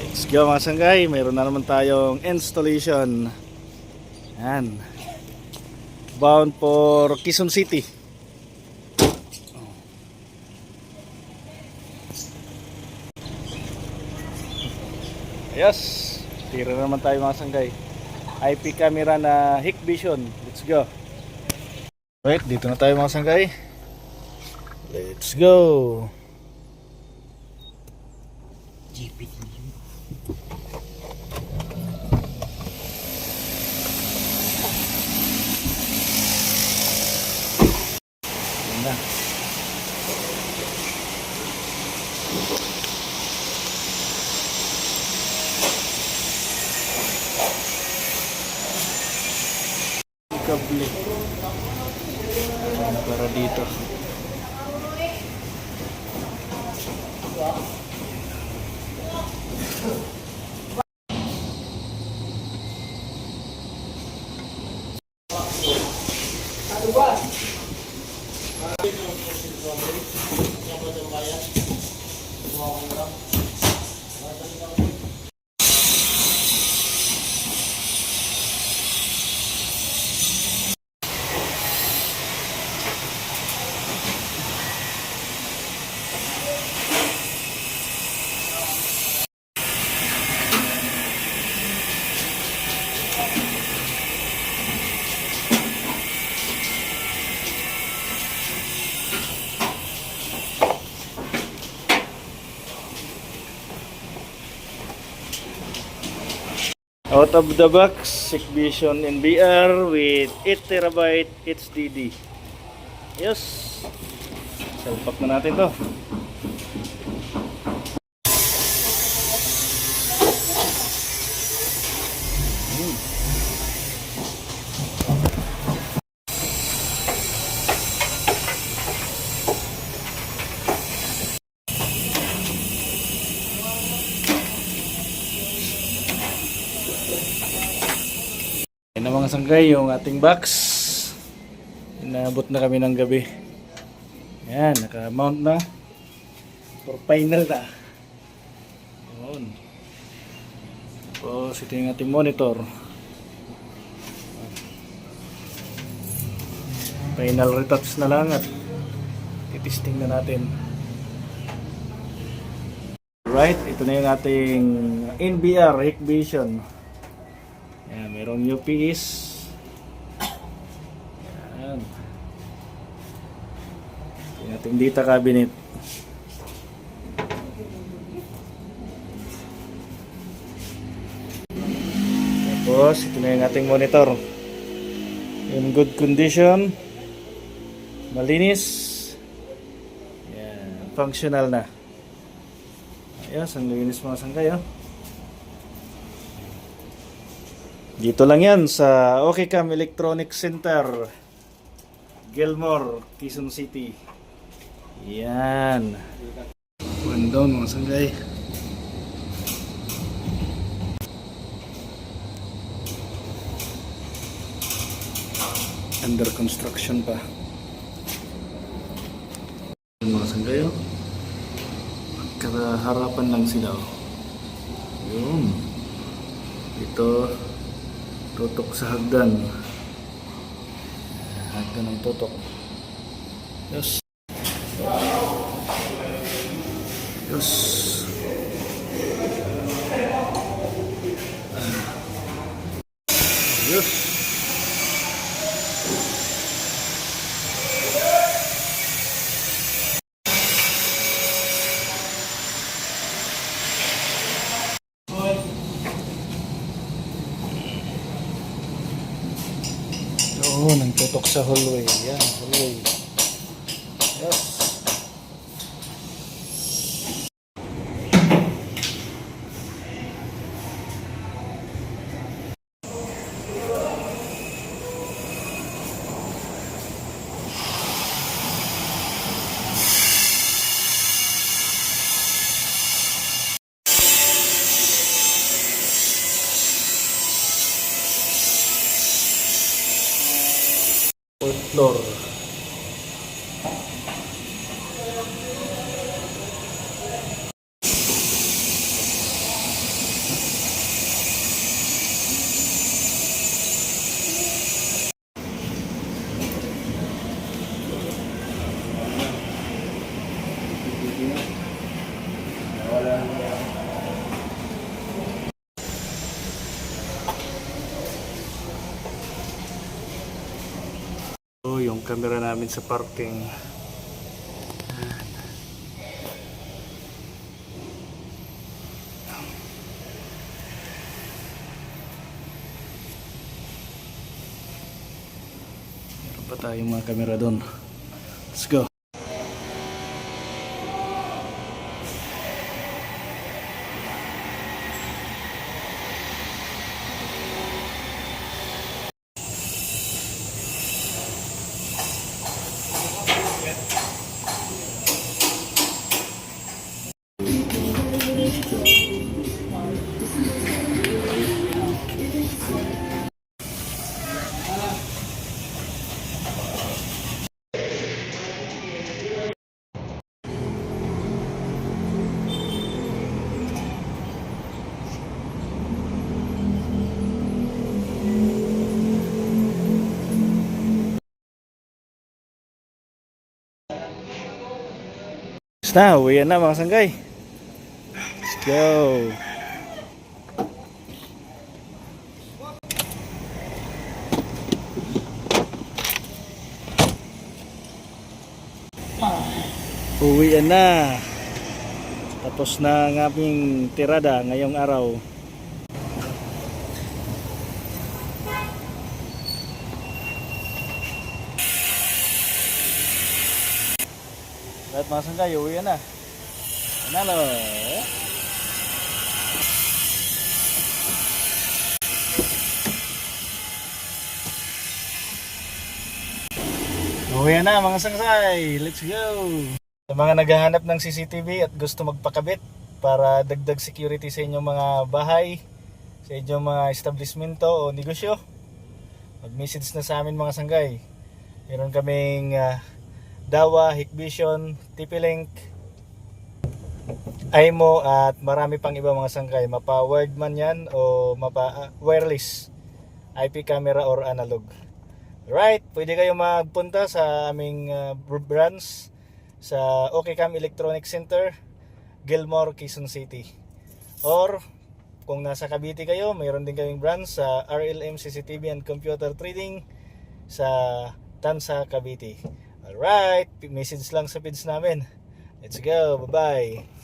Let's go mga sanggay, mayroon na naman tayong installation. Yan. Bound for Quezon City. Yes, tira na naman tayo mga sanggay. IP camera na Hikvision. Let's go. Right, dito na tayo mga sanggay. Let's go. GPT. Yan na. Kable. Ayan, para dito. Out of the box, Hikvision NVR with 8TB HDD. Yes. Salpak na natin to. Yan na mga sanggay, yung ating box. Inabot na kami ng gabi. Yan, naka-mount na. For final na. Yun. Tapos ito yung ating monitor. Final retouch na lang at titisting na natin. Right, ito na yung ating NVR Hikvision. Yan, merong UPS. Yan. Yung ating data cabinet. Tapos, ito na yung ating monitor. In good condition. Malinis. Yan, functional na. Ayos, ang linis mga sanggay, oh. Dito lang yan sa OKCAM Electronic Center, Gilmore, Quezon City. Yan. One down mga sanggay. Under construction pa. Mga sanggay, oh. Magkaharapan lang sila, oh. Yun. Ito tutok sa hagdan. Hagdan ng tutok. Yes. Yes. Yes. Oo, nang tutok sa hallway. Yan, hallway. Yes. Fourth floor. camera namin sa parking. Meron pa tayong mga camera doon. Let's go. Na, uwi na mga sanggay. Let's go. Uwi na. Tapos na ang aming tirada ngayong araw. Lahat mga sanggay, uwi na. Panalo. Uwi na mga sanggay. Let's go. Sa mga naghahanap ng CCTV at gusto magpakabit para dagdag security sa inyong mga bahay, sa inyong mga establishmento o negosyo, mag-message na sa amin mga sanggay. Meron kaming Dawa, Hikvision, TP-Link, iMo at marami pang iba mga sanggay. Mapa wired man yan o mapa wireless, IP camera or analog. Right, pwede kayo magpunta sa aming branch sa OKCam Electronic Center, Gilmore, Quezon City. Or kung nasa Cavite kayo, mayroon din kaming branch sa RLM CCTV and Computer Trading sa Tansa, Cavite. Alright, message lang sa page namin. Let's go, bye-bye.